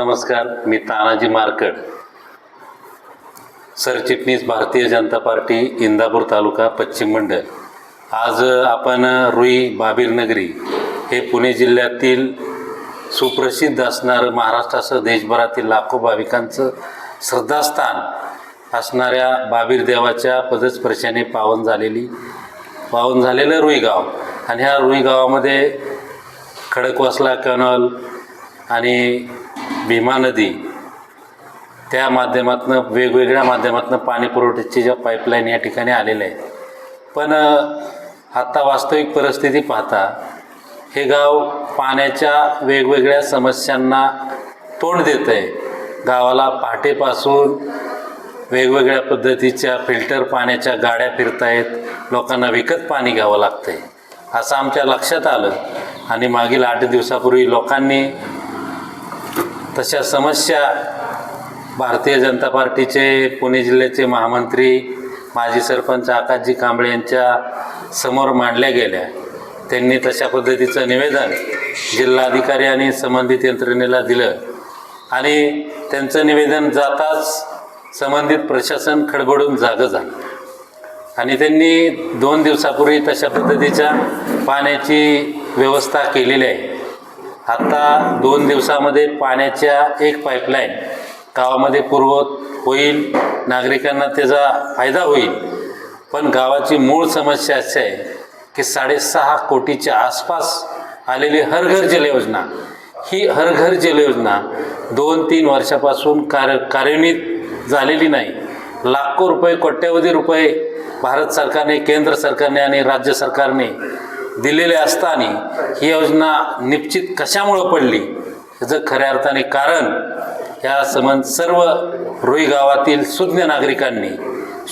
नमस्कार. मी तानाजी मार्कड, सरचिटणीस भारतीय जनता पार्टी इंदापूर तालुका पश्चिम मंडळ. आज आपण रुई बाबीर नगरी हे पुणे जिल्ह्यातील सुप्रसिद्ध असणारं, महाराष्ट्रासह देशभरातील लाखो भाविकांचं श्रद्धास्थान असणाऱ्या बाबीर देवाच्या पदस्पर्शाने पावन झालेलं रुई गाव. आणि ह्या रुई गावामध्ये खडकवासला कॅनल आणि भीमा नदी त्या माध्यमातून वेगवेगळ्या माध्यमातून पाणी पुरवठ्याची ज्या पाईपलाईन या ठिकाणी आलेल्या आहेत. पण आत्ता वास्तविक परिस्थिती पाहता हे गाव पाण्याच्या वेगवेगळ्या समस्यांना तोंड देत आहे. गावाला पहाटेपासून वेगवेगळ्या पद्धतीच्या फिल्टर पाण्याच्या गाड्या फिरतायत, लोकांना विकत पाणी घ्यावं लागतं आहे असं आमच्या लक्षात आलं. आणि मागील 8 दिवसापूर्वी लोकांनी तशा समस्या भारतीय जनता पार्टीचे पुणे जिल्ह्याचे महामंत्री माजी सरपंच आकाशजी कांबळे यांच्या समोर मांडल्या गेल्या. त्यांनी तशा पद्धतीचं निवेदन जिल्हाधिकारी आणि संबंधित यंत्रणेला दिलं आणि त्यांचं निवेदन जाताच संबंधित प्रशासन खडबडून जागं झालं आणि त्यांनी 2 दिवसापूर्वी तशा पद्धतीच्या पाण्याची व्यवस्था केलेली आहे. आत्ता 2 दिवसामध्ये पाण्याच्या एक पाईपलाईन गावामध्ये पूर्ववत होईल, नागरिकांना त्याचा फायदा होईल. पण गावाची मूळ समस्या अशी आहे की 6.5 कोटीच्या आसपास आलेली हर घर जल योजना, ही हर घर जल योजना 2-3 वर्षापासून कार्यान्वित झालेली नाही. लाखो रुपये, कोट्यवधी रुपये भारत सरकारने, केंद्र सरकारने आणि राज्य सरकारने दिलेले असताना ही योजना निश्चित कशामुळं पडली याचं खऱ्या अर्थाने कारण या सर्व रुई गावातील सुज्ञ नागरिकांनी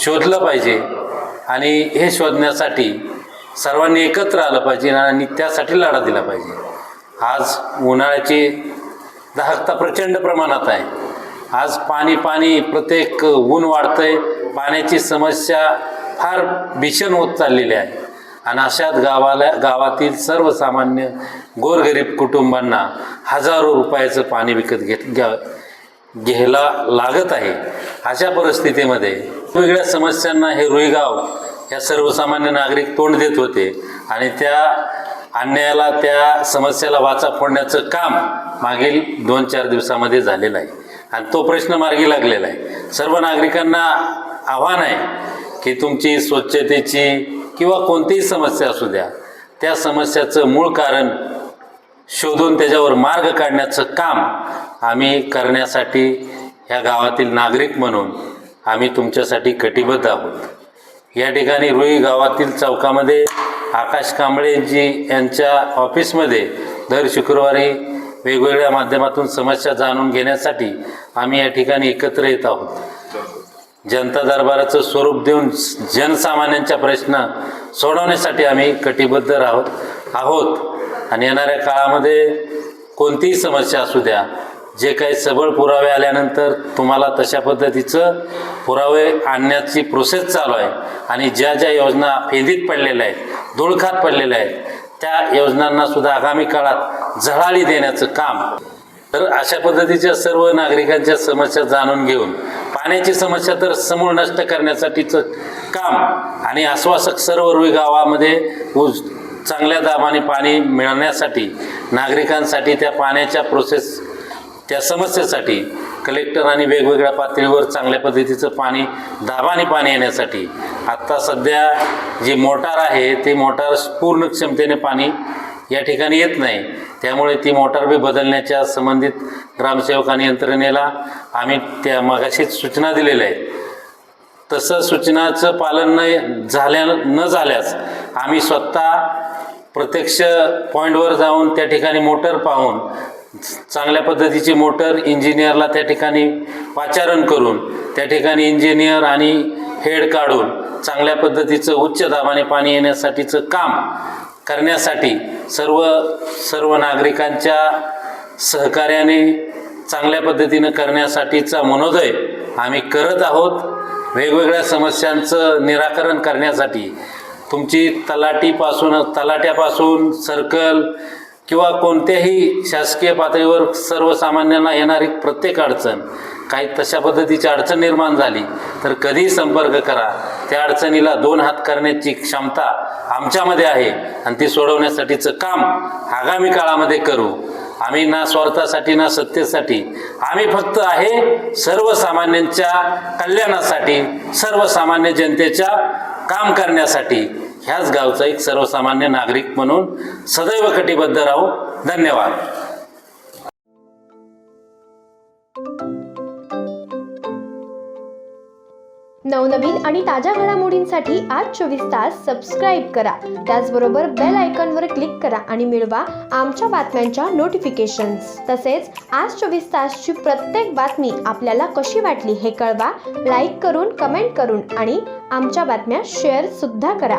शोधलं पाहिजे. आणि हे शोधण्यासाठी सर्वांनी एकत्र आलं पाहिजे आणि त्यासाठी लढा दिला पाहिजे. आज उन्हाळ्याची दाहकता प्रचंड प्रमाणात आहे. आज पाणी प्रत्येक ऊन वाढतंय, पाण्याची समस्या फार भीषण होत चाललेली आहे. आणि अशात गावातील सर्वसामान्य गोरगरीब कुटुंबांना हजारो रुपयाचं पाणी विकत घ्यायला लागत आहे. अशा परिस्थितीमध्ये वेगवेगळ्या समस्यांना हे रुई गाव या सर्वसामान्य नागरिक तोंड देत होते आणि त्या अन्यायाला, त्या समस्याला वाचा फोडण्याचं काम मागील 2-4 दिवसामध्ये झालेलं आहे आणि तो प्रश्न मार्गी लागलेला आहे. सर्व नागरिकांना आव्हान आहे की तुमची स्वच्छतेची किंवा कोणतीही समस्या असू द्या, त्या समस्याचं मूळ कारण शोधून त्याच्यावर मार्ग काढण्याचं काम आम्ही करण्यासाठी ह्या गावातील नागरिक म्हणून आम्ही तुमच्यासाठी कटिबद्ध आहोत. या ठिकाणी रुई गावातील चौकामध्ये आकाश कांबळेजी यांच्या ऑफिसमध्ये दर शुक्रवारी वेगवेगळ्या माध्यमातून समस्या जाणून घेण्यासाठी आम्ही या ठिकाणी एकत्र येत आहोत. जनता दरबाराचं स्वरूप देऊन जनसामान्यांच्या प्रश्न सोडवण्यासाठी आम्ही कटिबद्ध आहोत. आणि येणाऱ्या काळामध्ये कोणतीही समस्या असू द्या, जे काही सबळ पुरावे आल्यानंतर तुम्हाला तशा पद्धतीचं पुरावे आणण्याची प्रोसेस चालू आहे. आणि ज्या ज्या योजना फेदीत पडलेल्या आहेत, धुळखात पडलेल्या आहेत, त्या योजनांना सुद्धा आगामी काळात झळाळी देण्याचं काम. तर अशा पद्धतीच्या सर्व नागरिकांच्या समस्या जाणून घेऊन पाण्याची समस्या तर समूळ नष्ट करण्यासाठीचं काम आणि आश्वासक सर्व रुई गावामध्ये चांगल्या दाबाने पाणी मिळण्यासाठी, नागरिकांसाठी त्या पाण्याच्या त्या समस्येसाठी कलेक्टर आणि वेगवेगळ्या पातळीवर चांगल्या पद्धतीचं दाबाने पाणी येण्यासाठी आत्ता सध्या जी मोटार आहे ती मोटार पूर्ण क्षमतेने पाणी या ठिकाणी येत नाही. त्यामुळे ती मोटार बी बदलण्याच्या संबंधित ग्रामसेवक आणि यंत्रणेला आम्ही त्या मगाशीच सूचना दिलेल्या आहेत. तसं सूचनाचं पालन न झाल्यास आम्ही स्वतः प्रत्यक्ष पॉईंटवर जाऊन त्या ठिकाणी मोटर पाहून चांगल्या पद्धतीची मोटर इंजिनियरला त्या ठिकाणी पाचारण करून त्या ठिकाणी इंजिनियर आणि हेड काढून चांगल्या पद्धतीचं उच्च दाबाने पाणी येण्यासाठीचं काम करण्यासाठी सर्व नागरिकांच्या सहकार्याने चांगल्या पद्धतीनं करण्यासाठीचा मनोदय आम्ही करत आहोत. वेगवेगळ्या समस्यांचं निराकरण करण्यासाठी तुमची तलाट्यापासून सर्कल किंवा कोणत्याही शासकीय पातळीवर सर्वसामान्यांना येणारी प्रत्येक अडचण, काही तशा पद्धतीची अडचण निर्माण झाली तर कधीही संपर्क करा. त्या अडचणीला 2 हात करण्याची क्षमता आमच्यामध्ये आहे आणि ती सोडवण्यासाठीचं काम आगामी काळामध्ये करू. आम्ही ना स्वार्थासाठी ना सत्तेसाठी, आम्ही फक्त आहे सर्वसामान्यांच्या कल्याणासाठी, सर्वसामान्य जनतेच्या काम करण्यासाठी. ह्याच गावचा एक सर्वसामान्य नागरिक म्हणून सदैव कटिबद्ध राहू. धन्यवाद. नवनवीन आणि ताज्या घडामोडींसाठी आज 24 तास सबस्क्राईब करा. त्याचबरोबर बेल आयकॉनवर क्लिक करा आणि मिळवा आमच्या बातम्यांच्या नोटिफिकेशन्स. तसेच आज 24 तासची प्रत्येक बातमी आपल्याला कशी वाटली हे कळवा. लाईक करून, कमेंट करून आणि आमच्या बातम्या शेअर सुद्धा करा.